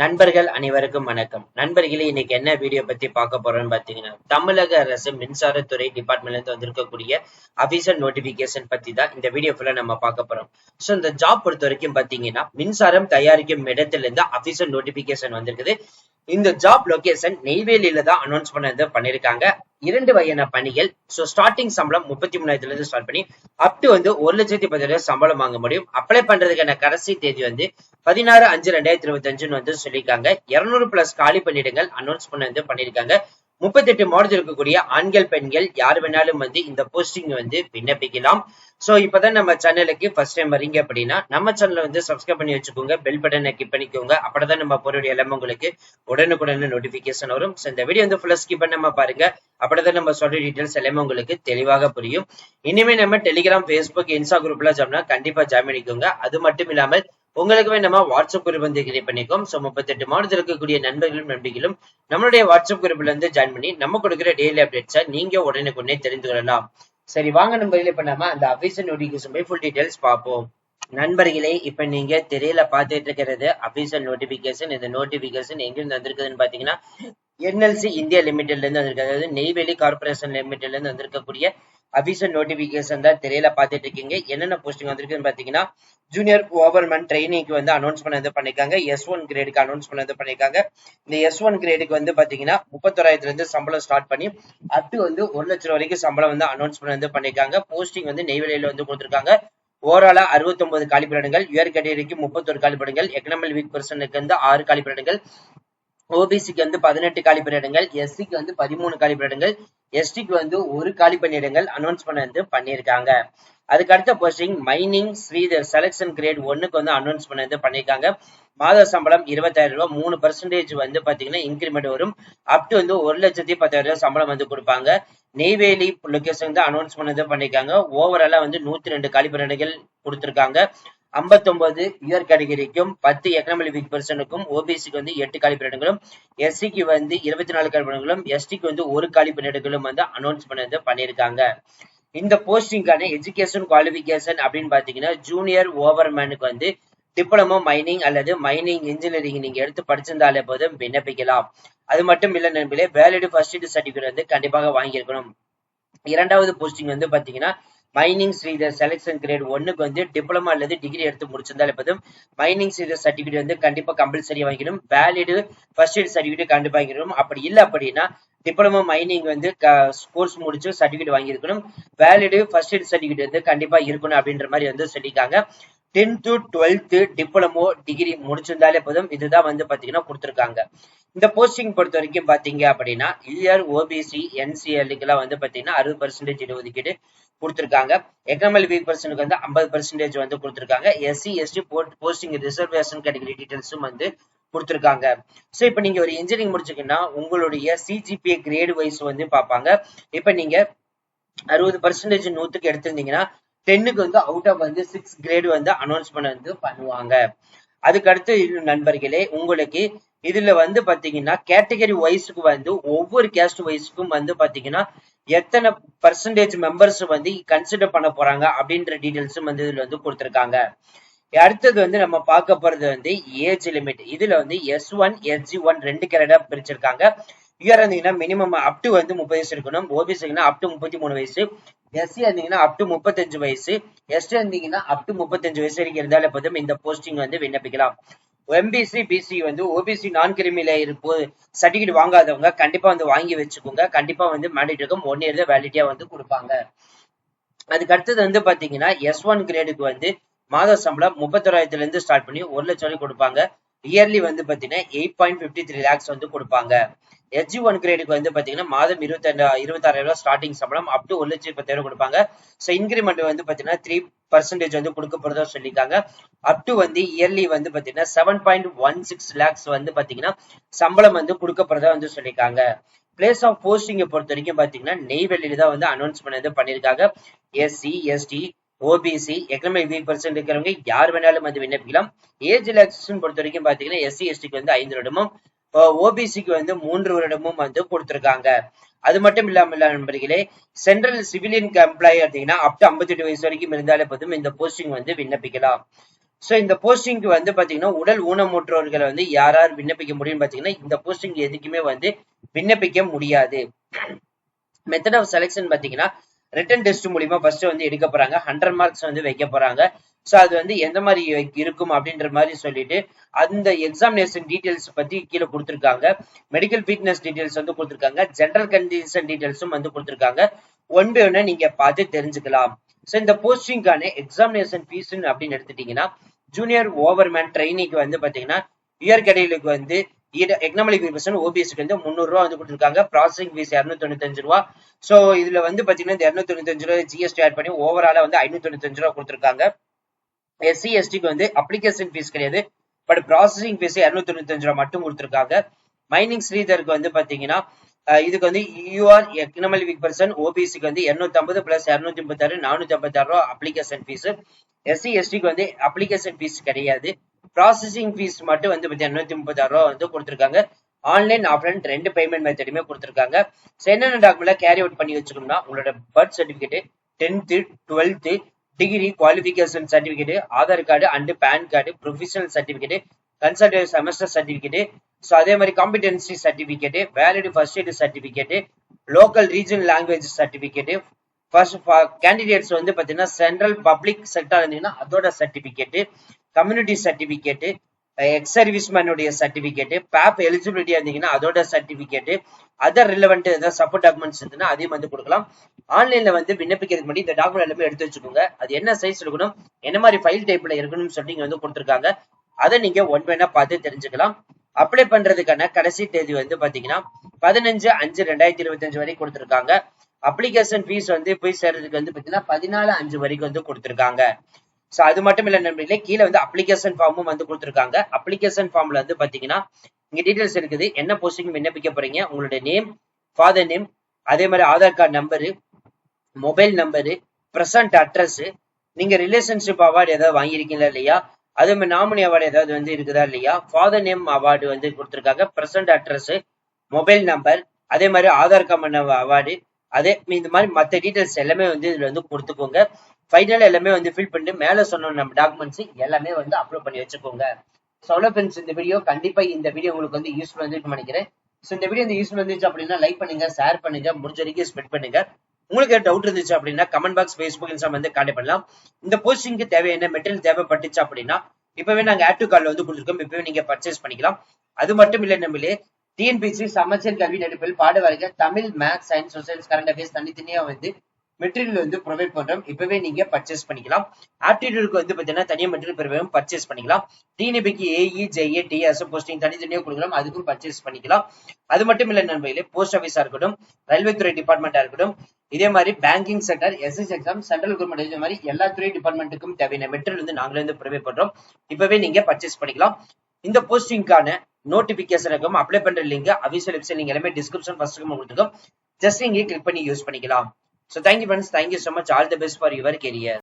நண்பர்கள் அனைவருக்கும் வணக்கம். நண்பர்களே, இன்னைக்கு என்ன வீடியோ பத்தி பார்க்க போறோம்னு பாத்தீங்கன்னா, தமிழக அரசு மின்சாரத்துறை டிபார்ட்மெண்ட்ல இருந்து வந்திருக்கக்கூடிய அபிஷியல் நோட்டிபிகேஷன் பத்தி தான் இந்த வீடியோ ஃபுல்லா நம்ம பார்க்க போறோம். சோ இந்த ஜாப் பொறுத்த வரைக்கும் பாத்தீங்கன்னா, மின்சாரம் தயாரிக்கும் இடத்துல இருந்து அபிஷியல் நோட்டிபிகேஷன் வந்திருக்குது. இந்த ஜாப் லொகேஷன் நெய்வேலியில தான் அனௌன்ஸ் பண்ணிருக்காங்க. 2 வகையான பணிகள். சோ ஸ்டார்டிங் சம்பளம் 33,000 இருந்து ஸ்டார்ட் பண்ணி அப் டு 1,10,000 சம்பளம் வாங்க முடியும். அப்ளை பண்றதுக்கான கடைசி தேதி 16/5/2025 சொல்லியிருக்காங்க. 200+ காலி பணியிடங்கள் அனௌன்ஸ் பண்ணிருக்காங்க. 38 மாடல் இருக்கக்கூடிய ஆண்கள் பெண்கள் யார் வேணாலும் இந்த போஸ்டிங் விண்ணப்பிக்கலாம். சோ இப்பதான் நம்ம சேனலுக்கு ஃபர்ஸ்ட் டைம் வரீங்க அப்படின்னா நம்ம சேனலை சப்ஸ்கிரைப் பண்ணி வச்சுக்கோங்க, பெல் பட்டனை கிளிக் பண்ணிக்கோங்க. அப்படிதான் நம்ம போறோட எல்லாமே உங்களுக்கு உடனுக்குடன் நோட்டிபிகேஷன் வரும். சோ இந்த வீடியோ ஃபுல்லா ஸ்கிப் பண்ணாம பாருங்க. அப்படிதான் நம்ம சொல்ற டீடைல்ஸ் எல்லாமே உங்களுக்கு தெளிவாக புரியும். இனிமே நம்ம டெலிகிராம், ஃபேஸ்புக், இன்ஸ்டா குரூப்ல கண்டிப்பா ஜாயின் பண்ணிக்கோங்க. அது மட்டும் இல்லாமல் உங்களுக்குமே நம்ம வாட்ஸ்அப் குரூப் கிரியேட் பண்ணிக்கோம். சோ 38 மாவட்டத்தில் இருக்கக்கூடிய நண்பர்களும் நண்பிகளும் நம்மளுடைய வாட்ஸ்அப் குரூப்ல ஜாயின் பண்ணி நம்ம கொடுக்குற டெய்லி அப்டேட்ஸை நீங்க உடனுக்குடனே தெரிந்து கொள்ளலாம். சரி, வாங்க நண்பர்களே, இப்ப நம்ம அந்த அபிஷியல் நோட்டிபிகேஷன் ஃபுல் டீடைல்ஸ் பார்ப்போம். நண்பர்களே, இப்ப நீங்க திரையில பார்த்துட்டு இருக்கிறது அபிஷியல் நோட்டிபிகேஷன். இந்த நோட்டிபிகேஷன் எங்கிருந்து வந்திருக்குதுன்னு பாத்தீங்கன்னா, NLC இந்தியா லிமிடெட்ல இருந்து வந்திருக்கு. அதாவது நெய்வேலி கார்பரேஷன் லிமிடெட்ல இருந்து வந்திருக்கக்கூடிய அபிஷியல் நோட்டிபிகேஷன் தான் திரையில பார்த்துட்டு இருக்கீங்க. என்னென்ன போஸ்டிங் வந்திருக்குன்னு பாத்தீங்கன்னா, ஜூனியர் ஓவர்மேன் ட்ரைனிங்க்கு அனௌன்ஸ் பண்ணிருக்காங்க. S1 கிரேடுக்கு அனௌன்ஸ் பண்ணிருக்காங்க. இந்த S1 கிரேடுக்கு பாத்தீங்கன்னா 31,000 இருந்து சம்பளம் ஸ்டார்ட் பண்ணி அப் டு 1 லட்சம் வரைக்கும் சம்பளம் அனௌன்ஸ் பண்ணிருக்காங்க. போஸ்டிங் நெய்வேலியில கொடுத்திருக்காங்க. ஓவராலா 69 காலிப்பணியிடங்கள், உயர் கேட்டகரிக்கு 31 காலிப்பணியிடங்கள், எக்கனாமிக் வீக் பர்சனுக்கு 6 காலிப்பணியிடங்கள், ஓபிசிக்கு 18 காலிப்பணியிடங்கள், எஸ்சிக்கு 13 காலிப்பணியிடங்கள், எஸ்டிக்கு 1 காலிப்பணியிடங்கள் அனௌன்ஸ் பண்ணிருக்காங்க. அதுக்கு அடுத்த posting mining Sridhar selection grade 1க்கு அனௌன்ஸ் பண்ணிருக்காங்க. மாத சம்பளம் 20,000 ரூபாய், 3% பாத்தீங்கன்னா இன்கிரிமெண்ட் வரும். அப் டு 1,10,000 சம்பளம் கொடுப்பாங்க. நெய்வேலி லொகேஷன் தான் அனௌன்ஸ் பண்ணிருக்காங்க. ஓவராலா 102 காலிப்பணியிடங்கள் கொடுத்திருக்காங்க. 59 உயர் கேட்டகரிக்கும் 10 எக்கனாமிக் வீக் பர்சனுக்கும், ஓபிசிக்கு 8 காலிப்பணியிடங்களும், எஸ்சிக்கு 24 காலிப்பணியிடங்களும், எஸ்டிக்கு 1 காலிப்பணியிடங்களும் அனௌன்ஸ் பண்ணிருக்காங்க. இந்த போஸ்டிங்கான எஜுகேஷன் குவாலிபிகேஷன் அப்படின்னு பாத்தீங்கன்னா, ஜூனியர் ஓவர்மேனுக்கு டிப்ளமோ மைனிங் அல்லது மைனிங் இன்ஜினியரிங் நீங்க எடுத்து படிச்சிருந்தாலே போதும் விண்ணப்பிக்கலாம். அது மட்டும் இல்ல நண்பர்களே, வேலிட் ஃபர்ஸ்ட் எய்ட் சர்டிபிகேட் கண்டிப்பாக வாங்கியிருக்கணும். இரண்டாவது போஸ்டிங் பாத்தீங்கன்னா, மைனிங் ஸ்ரீதர் செலக்ஷன் கிரேட் 1க்கு டிப்ளமா அல்லது டிகிரி எடுத்து முடிச்சிருந்தாலே போதும் மைனிங் ஸ்ரீதர் சர்டிபிகேட் கண்டிப்பா கம்பல்சரி வாங்கிக்கணும். வேலிட் ஃபர்ஸ்ட் எய்ட் சர்டிபிகேட் கண்டிப்பா வாங்கிக்கணும். அப்படி இல்ல அப்படின்னா டிப்ளமோ மைனிங் கோர்ஸ் முடிச்சு சர்டிபிகேட் வாங்கியிருக்கணும். வேலிட் ஃபர்ஸ்ட் எய்ட் சர்டிபிகேட் கண்டிப்பா இருக்கணும் அப்படின்ற மாதிரி சொல்லியிருக்காங்க. 10th to 12th diploma degree முடிச்சிருந்தாலே போதும் இதுதான் பாத்தீங்கன்னா கொடுத்திருக்காங்க. இந்த போஸ்டிங் பொறுத்த வரைக்கும் பாத்தீங்க அப்படின்னா, யூஆர் ஓபிசி NCLக்கு எல்லாம் பாத்தீங்கன்னா 60% இடஒதுக்கீடு கொடுத்திருக்காங்க. எக்கனாமிக் வீக் பர்சனுக்கு 50% கொடுத்திருக்காங்க. SC ST posting reservation category டீடைல்ஸும் கொடுத்திருக்காங்க. சோ இப்ப நீங்க ஒரு இன்ஜினியரிங் முடிச்சீங்கன்னா உங்களுடைய CGPA கிரேட் வைஸ் பாப்பாங்க. இப்ப நீங்க 60% 100க்கு எடுத்திருந்தீங்கன்னா 10க்கு அவுட் ஆஃப் 6 கிரேட் அனௌன்ஸ் பண்ணுவாங்க. அதுக்கு அடுத்து நண்பர்களே, உங்களுக்கு இதுல பாத்தீங்கன்னா கேட்டகரி வைஸுக்கு ஒவ்வொரு கேஸ்ட் வைஸுக்கும் பாத்தீங்கன்னா எத்தனை பர்சன்டேஜ் மெம்பர்ஸ் கன்சிடர் பண்ண போறாங்க அப்படின்ற டீடைல்ஸும் இதுல கொடுத்திருக்காங்க. அடுத்தது நம்ம பார்க்க போறது ஏஜ் லிமிட். இதுல S1 SG1 2 கேரடா பிரிச்சிருக்காங்க. யூஆர் இருந்தீங்கன்னா மினிமம் அப் டு 30 வயசு இருக்கணும். ஓபிசி அப் டு 33 வயசு, எஸ்சி இருந்தீங்கன்னா அப் டு 35 வயசு, எஸ்டி இருந்தீங்கன்னா அப் டு 35 வயசு வரைக்கும் இருந்தாலே போதும் இந்த போஸ்டிங் விண்ணப்பிக்கலாம். எம்பிசி பிசி ஓபிசி நான் கிரிமில இருப்போ சர்டிபிகேட் வாங்காதவங்க கண்டிப்பா வாங்கி வச்சுக்கோங்க. கண்டிப்பா மேண்டேட் இருக்கும். 1 இயர் வேலிடிட்டியா கொடுப்பாங்க. அதுக்கு அடுத்தது பாத்தீங்கன்னா S1 கிரேடுக்கு மாத சம்பளம் 31,000 இருந்து ஸ்டார்ட் பண்ணி 1 லட்சம் வரைக்கும் கொடுப்பாங்க. இயர்லி பாத்தீங்கன்னா 8.53 lakhs கொடுப்பாங்க. SG1 கிரேடுக்கு பாத்தீங்கன்னா மாதம் 26,000 ஸ்டார்டிங் சம்பளம் அப் டு 1,10,000 கொடுப்பாங்க. சோ இன்கிரிமெண்ட் பாத்தீங்கன்னா 3% கொடுக்க போறதா சொல்லியிருக்காங்க. அப் டு இயர்லி பாத்தீங்கன்னா 7.16 lakhs பாத்தீங்கன்னா சம்பளம் கொடுக்க போறதா சொல்லியிருக்காங்க. பிளேஸ் ஆஃப் போஸ்டிங் பொறுத்த வரைக்கும் பாத்தீங்கன்னா நெய்வேலியில தான் அனௌன்ஸ் பண்ணிருக்காங்க. SC ST OBC economic week person இருக்கிறவங்க யார் வேணாலும் விண்ணப்பிக்கலாம். ஏஜ் ரிலாக்சேஷன் பொறுத்த வரைக்கும் பாத்தீங்கன்னா SC STக்கு 5 வருடமும், ஓபிசிக்கு 3 வருடமும் கொடுத்திருக்காங்க. அது மட்டும் இல்லாம நண்பர்களே, central civilian employee up to 58 வயசு வரைக்கும் இருந்தாலே போதும் இந்த போஸ்டிங் விண்ணப்பிக்கலாம். சோ இந்த போஸ்டிங்க்கு வந்து பாத்தீங்கன்னா உடல் ஊனமுற்றோர்களை வந்து யார் யார் விண்ணப்பிக்க முடியும்னு பாத்தீங்கன்னா இந்த போஸ்டிங் எதுக்குமே வந்து விண்ணப்பிக்க முடியாது. மெத்தட் ஆஃப் செலெக்ஷன் பாத்தீங்கன்னா ரிட்டன் டெஸ்ட் மூலியமா ஃபர்ஸ்ட் வந்து எடுக்க போறாங்க. 100 மார்க்ஸ் வந்து வைக்க போறாங்க. சோ அது வந்து எந்த மாதிரி இருக்கும் அப்படின்ற மாதிரி சொல்லிட்டு அந்த எக்ஸாமினேஷன் டீடைல்ஸ் பத்தி கீழே கொடுத்திருக்காங்க. மெடிக்கல் ஃபிட்னஸ் டீடைல்ஸ் வந்து கொடுத்திருக்காங்க. ஜெனரல் கண்டிஷன் டீடைல்ஸும் வந்து கொடுத்திருக்காங்க. ஒன் பை ஒன்னு நீங்க பார்த்து தெரிஞ்சுக்கலாம். சோ இந்த போஸ்டிங்கான எக்ஸாமினேஷன் ஃபீஸ் அப்படின்னு எடுத்துட்டீங்கன்னா ஜூனியர் ஓவர்மேன் ட்ரைனிக்கு வந்து பாத்தீங்கன்னா இயர் கேட்டகரிக்கு வந்து எக்கனாமிக் பர்சன் ஓபிஎஸ்க்கு வந்து 300 ரூபா வந்து கொடுத்துருக்காங்க. ப்ராசஸிங் ஃபீஸ் 295 ரூபா. சோ இதுல வந்து பாத்தீங்கன்னா இந்த 295 ரூபாய் ஜிஎஸ்டி ஆட் பண்ணி ஓவராலா வந்து 595 ரூபா கொடுத்துருக்காங்க. எஸ்சி எஸ்டிக்கு வந்து அப்ளிகேஷன் ஃபீஸ் கிடையாது, பட் ப்ராசஸிங் ஃபீஸ் 295 ரூபா மட்டும் கொடுத்துருக்காங்க. மைனிங் ஸ்ரீதருக்கு வந்து பாத்தீங்கன்னா இதுக்கு வந்து யூஆர் எக்கனாமிக் பர்சன் ஓபிசிக்கு வந்து 250 பிளஸ் 236 456 ரூபா அப்ளிகேஷன் ஃபீஸ். எஸ்சி எஸ்டிக்கு வந்து அப்ளிகேஷன் ஃபீஸ் கிடையாது, ப்ராசஸிங் ஃபீஸ் மட்டும் வந்து 236 ரூபா வந்து கொடுத்துருக்காங்க. ஆன்லைன் ஆஃப்லைன் 2 பேமெண்ட் மெத்தடுமே கொடுத்துருக்காங்க. என்னென்ன டாக்குமெண்ட் கேரி அவுட் பண்ணி வச்சுக்கணும்னா உங்களோட birth certificate, 10th 12th degree qualification certificate, Aadhaar card and PAN card, professional certificate, consultant semester certificate, so அதே மாதிரி competency certificate, valid first aid certificate, local regional language certificate, first candidates வந்து பாத்தீங்கன்னா central public sector இருந்தீங்கன்னா அதோட certificate, community certificate, ex சர்வீஸ்மேனுடைய certificate, பேப் eligibility இருந்தீங்கன்னா அதோட சர்டிபிகேட், அதர் ரிலவெண்ட் ஏதாவது சப்போர்ட் டாக்குமெண்ட்ஸ் இருந்ததுன்னா அதையும் வந்து கொடுக்கலாம். ஆன்லைன்ல வந்து விண்ணப்பிக்கிறதுக்கு முன்னாடி இந்த டாக்குமெண்ட் எல்லாமே எடுத்து வச்சுக்கோங்க. அது என்ன சைஸ் இருக்கணும், என்ன மாதிரி ஃபைல் டைப்ல இருக்கணும்னு சொல்லி இங்க வந்து கொடுத்துருக்காங்க. அதை நீங்க ஒன் பை ஒன்னா பார்த்து தெரிஞ்சுக்கலாம். அப்ளை பண்றதுக்கான கடைசி தேதி வந்து பாத்தீங்கன்னா 15/5/2025 வரைக்கும் கொடுத்துருக்காங்க. அப்ளிகேஷன் ஃபீஸ் வந்து போய் சேர்றதுக்கு வந்து பாத்தீங்கன்னா 14/5 வரைக்கும் வந்து கொடுத்துருக்காங்க. சோ அது மட்டும் இல்ல நண்பர்களே, கீழே வந்து அப்ளிகேஷன் ஃபார்மும் வந்து கொடுத்துருக்காங்க. அப்ளிகேஷன் ஃபார்ம்ல வந்து பாத்தீங்கன்னா இங்க டீடைல்ஸ் இருக்குது. என்ன போஸ்டிங் விண்ணப்பிக்க போறீங்க, உங்களுடைய நேம், ஃபாதர் நேம், அதே மாதிரி Aadhaar card number, mobile number, present address, நீங்க ரிலேஷன்ஷிப் அவார்டு ஏதாவது வாங்கியிருக்கீங்களா இல்லையா, அதே மாதிரி நாமினி அவார்டு ஏதாவது வந்து இருக்குதா இல்லையா, ஃபாதர் நேம் அவார்டு வந்து கொடுத்துருக்காங்க, பிரசன்ட் அட்ரஸ், மொபைல் நம்பர், அதே மாதிரி ஆதார் கார்டு அவார்டு, அதே இந்த மாதிரி மற்ற டீடைல்ஸ் எல்லாமே வந்து இதுல வந்து கொடுத்துக்கோங்க. ஃபைனலா எல்லாமே வந்து ஃபில் பண்ணி மேல சொன்ன நம்ம டாக்குமெண்ட்ஸ் எல்லாமே வந்து அப்லோட் பண்ணி வச்சுக்கோங்க. ஃப்ரெண்ட்ஸ், இந்த வீடியோ கண்டிப்பா இந்த வீடியோ உங்களுக்கு வந்து யூஸ்ஃபுல் வந்து நினைக்கிறேன். ஸோ இந்த வீடியோ யூஸ்ஃபுல் இருந்துச்சு அப்படின்னா லைக் பண்ணுங்க, ஷேர் பண்ணுங்க, முடிஞ்ச வரைக்கும் ஸ்ப்ரெட் பண்ணுங்க. உங்களுக்கு டவுட் இருந்துச்சு அப்படின்னா கமெண்ட் பாக்ஸ், ஃபேஸ்புக், இன்ஸ்டாகிராம் வந்து கான்டெக்ட் பண்ணலாம். இந்த போஸ்டிங்க்கு தேவையான மெட்டீரியல் தேவைப்பட்டுச்சு அப்படின்னா இப்பவே நாங்க ஆட் டு கார்ட்ல வந்து கொடுத்துருக்கோம், இப்பவே நீங்க பர்ச்சேஸ் பண்ணிக்கலாம். அது மட்டும் இல்ல நம்மளே டிஎன்பிசி சமச்சீர் கல்வி நடிப்பில் பாட வரைக்கும் Tamil, maths, science, social, current affairs தனித்தனியா வந்து மெட்டீரியல் வந்து ப்ரொவைட் பண்றோம். இப்பவே நீங்க பர்ச்சேஸ் பண்ணிக்கலாம். ஆப்டிடியூடுக்கு வந்து பாத்தீங்கன்னா தனியா மெட்டீரியல் பர்ச்சேஸ் பண்ணிக்கலாம். டிஎன்பிக்கு ஏஇ, ஜேஏ, டிஎஸ் போஸ்டிங் தனித்தனியா கொடுக்கலாம், அதுக்கும் பர்ச்சேஸ் பண்ணிக்கலாம். அது மட்டும் இல்ல நண்பர்களே, போஸ்ட் ஆஃபீஸா இருக்கட்டும், ரயில்வே துறை டிபார்ட்மெண்டா இருக்கட்டும், இதே மாதிரி banking sector, SS exam, central government இதே மாதிரி எல்லா துறை டிபார்ட்மெண்ட்டுக்கும் தேவையான மெட்டீரியல் வந்து நாங்களே வந்து ப்ரொவைட் பண்றோம். இப்பவே நீங்க பர்ச்சேஸ் பண்ணிக்கலாம். இந்த போஸ்டிங்கான நோட்டிபிகேஷன் இருக்கும், அப்ளை பண்ற லிங்க், அபிஷியல் வெப்சைட் லிங்க் எல்லாமே டிஸ்கிரிப்ஷன் ஃபர்ஸ்ட் கொடுத்துருக்கோம். ஜஸ்ட் இங்கே கிளிக் பண்ணி யூஸ் பண்ணிக்கலாம். So thank you friends, thank you so much, all the best for your career.